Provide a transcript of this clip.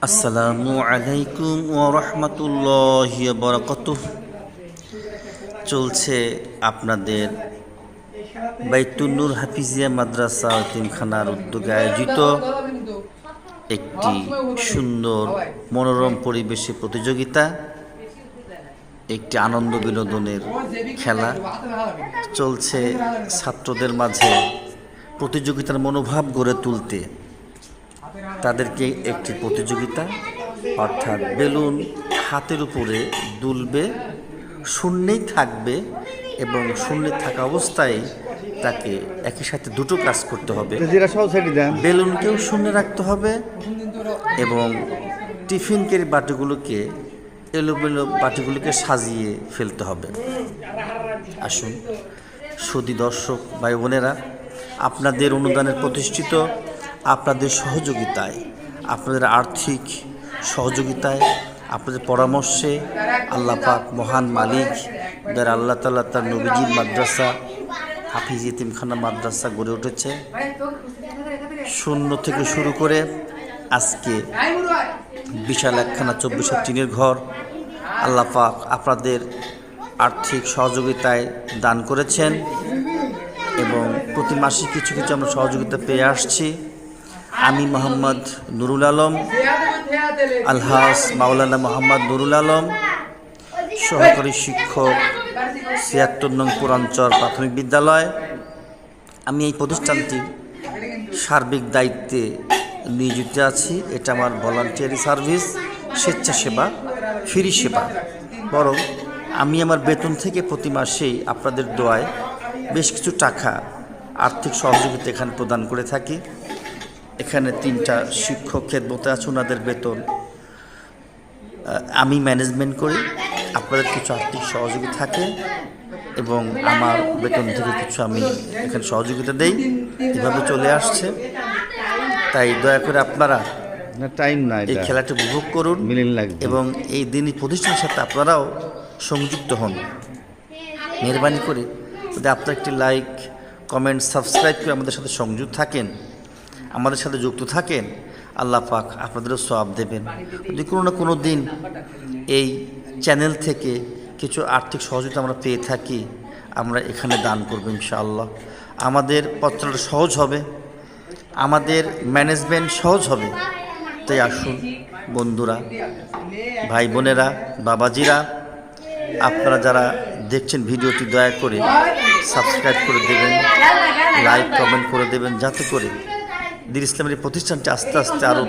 আসসালামু আলাইকুম ওয়া রাহমাতুল্লাহি ওয়া বারাকাতুহু। চলছে আপনাদের বাইতুন নূর হাফিজিয়া মাদ্রাসা এতিমখানার উদ্যোগে আয়োজিত একটি সুন্দর মনোরম পরিবেশে প্রতিযোগিতা, একটি আনন্দ বিনোদনের খেলা চলছে। ছাত্রদের মাঝে প্রতিযোগিতার মনোভাব গড়ে তুলতে তাদেরকে একটি প্রতিযোগিতা, অর্থাৎ বেলুন হাতের উপরে দুলবে, শূন্যেই থাকবে এবং শূন্যে থাকা অবস্থায় তাকে একই সাথে দুটো কাজ করতে হবে। বেলুনকেও শূন্য রাখতে হবে এবং টিফিন ক্যারি বাটিগুলোকে এলোমেলো বাটিগুলোকে সাজিয়ে ফেলতে হবে। আসুন সুধী দর্শক ভাই বোনেরা, আপনাদের অনুদানের প্রতিষ্ঠিত, আপনাদের সহযোগিতায়, আপনাদের আর্থিক সহযোগিতায়, আপনাদের পরামর্শে আল্লাহ পাক মহান মালিক যারা আল্লাহ তাআলা তার নবীজির মাদ্রাসা হাফিজ এতিমখানা মাদ্রাসা গড়ে উঠেছে। শূন্য থেকে শুরু করে আজকে বিশাল একখানা 24 টিনের ঘর আল্লাহ পাক আপনাদের আর্থিক সহযোগিতায় দান করেছেন এবং প্রতি মাসে কিছু কিছু আমরা সহযোগিতা পেয়ে আসছি। আমি মোহাম্মদ নুরুল আলম, আলহাজ মাওলানা মোহাম্মদ নুরুল আলম, সহকারী শিক্ষক ৭৬ নং পুরাঞ্চল প্রাথমিক বিদ্যালয়। আমি এই প্রতিষ্ঠানটির সার্বিক দায়িত্বে নিয়োজিত আছি। এটা আমার ভলান্টিয়ারি সার্ভিস, স্বেচ্ছাসেবা, ফ্রি সেবা। বরং আমি আমার বেতন থেকে প্রতি মাসেই আপনাদের দোয়ায় বেশ কিছু টাকা আর্থিক সহযোগিতা এখানে প্রদান করে থাকি। এখানে 3টা শিক্ষক খেদমতে আছে, ওনাদের বেতন আমি ম্যানেজমেন্ট করি। আপনাদের কিছু আর্থিক সহযোগিতা থাকে এবং আমার বেতন থেকে কিছু আমি এখানে সহযোগিতা দেই। এভাবে চলে আসছে। তাই দয়া করে আপনারা এই খেলাটি উপভোগ করুন এবং এই দিনই প্রতিষ্ঠানের সাথে আপনারাও সংযুক্ত হন। মেহরবানি করে যদি আপনারা একটি লাইক, কমেন্ট, সাবস্ক্রাইব করে আমাদের সাথে সংযুক্ত থাকেন, আমাদের সাথে যুক্ত থাকেন, আল্লাহ পাক আপনাদেরও সওয়াব দেবেন। যদি কোনো না কোনো দিন এই চ্যানেল থেকে কিছু আর্থিক সহযোগিতা আমরা পেয়ে থাকি, আমরা এখানে দান করব ইনশাআল্লাহ। আমাদের পত্রটা সহজ হবে, আমাদের ম্যানেজমেন্ট সহজ হবে। তাই আসুন বন্ধুরা, ভাই বোনেরা, বাবাজিরা, আপনারা যারা দেখছেন ভিডিওটি দয়া করে সাবস্ক্রাইব করে দেবেন, লাইক কমেন্ট করে দেবেন, যাতে করে দীন ইসলামের প্রতিষ্ঠানটি আস্তে আস্তে আরও